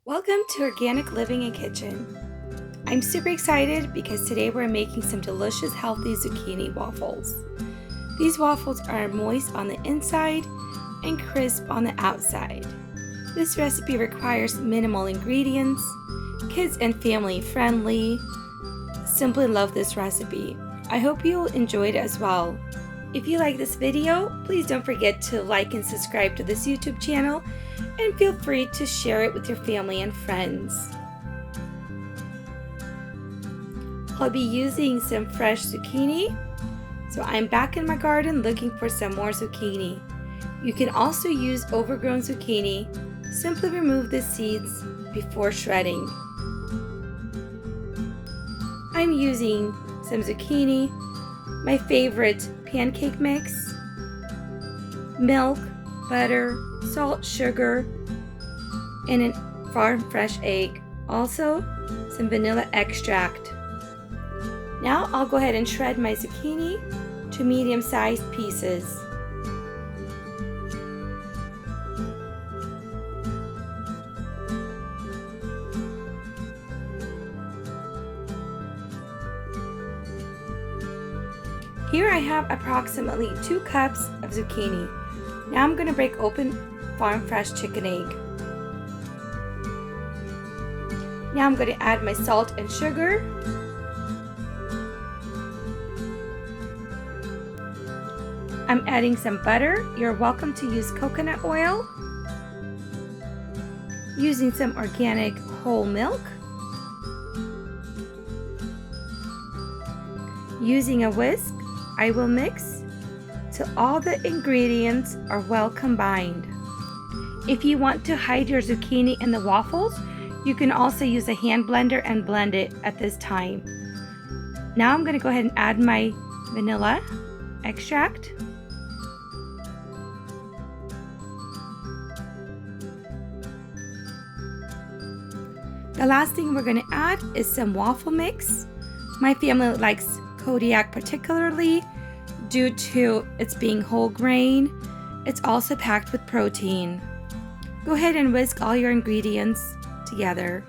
Welcome to Organic Living and Kitchen. I'm super excited because today we're making some delicious healthy zucchini waffles. These waffles are moist on the inside and crisp on the outside. This recipe requires minimal ingredients, kids and family friendly. Simply love this recipe. I hope you'll enjoy it as well. If you like this video, please don't forget to like and subscribe to this YouTube channel and feel free to share it with your family and friends. I'll be using some fresh zucchini, so I'm back in my garden looking for some more zucchini. You can also use overgrown zucchini. Simply remove the seeds before shredding. I'm using some zucchini, my favorite pancake mix, milk, butter, salt, sugar, and a farm fresh egg. Also, some vanilla extract. Now I'll go ahead and shred my zucchini to medium-sized pieces. Here I have approximately 2 cups of zucchini. Now I'm going to break open farm fresh chicken egg. Now I'm going to add my salt and sugar. I'm adding some butter. You're welcome to use coconut oil. Using some organic whole milk. Using a whisk, I will mix till all the ingredients are well combined. If you want to hide your zucchini in the waffles, you can also use a hand blender and blend it at this time. Now I'm going to go ahead and add my vanilla extract. The last thing we're going to add is some waffle mix. My family likes Kodiak particularly due to its being whole grain. It's also packed with protein. Go ahead and whisk all your ingredients together.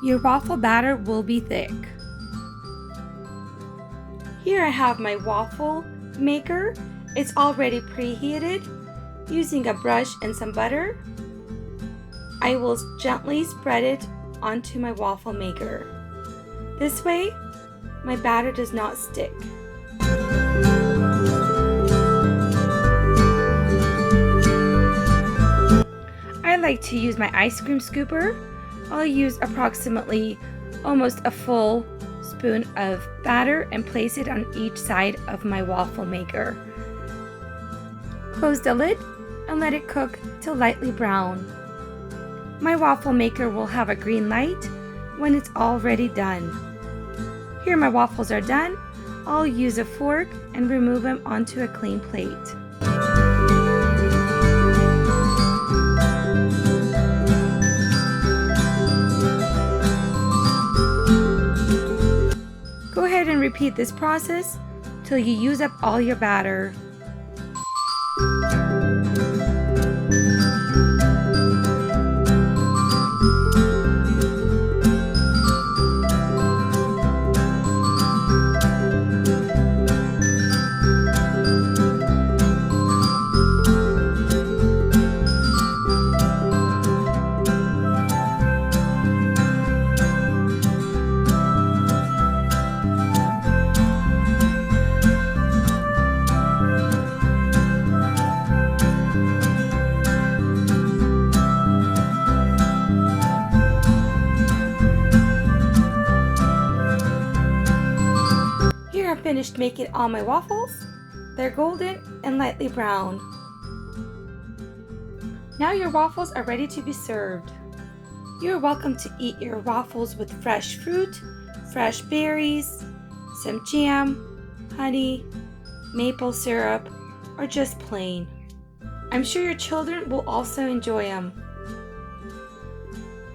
Your waffle batter will be thick. Here I have my waffle maker. It's already preheated. Using a brush and some butter, I will gently spread it onto my waffle maker. This way, my batter does not stick. I like to use my ice cream scooper. I'll use approximately almost a full spoon of batter and place it on each side of my waffle maker. Close the lid and let it cook till lightly brown. My waffle maker will have a green light when it's already done. Here my waffles are done. I'll use a fork and remove them onto a clean plate. Go ahead and repeat this process till you use up all your batter. I've finished making all my waffles. They're golden and lightly brown. Now your waffles are ready to be served. You're welcome to eat your waffles with fresh fruit, fresh berries, some jam, honey, maple syrup, or just plain. I'm sure your children will also enjoy them.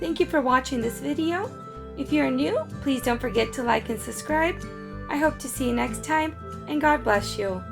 Thank you for watching this video. If you are new, please don't forget to like and subscribe. I hope to see you next time, and God bless you.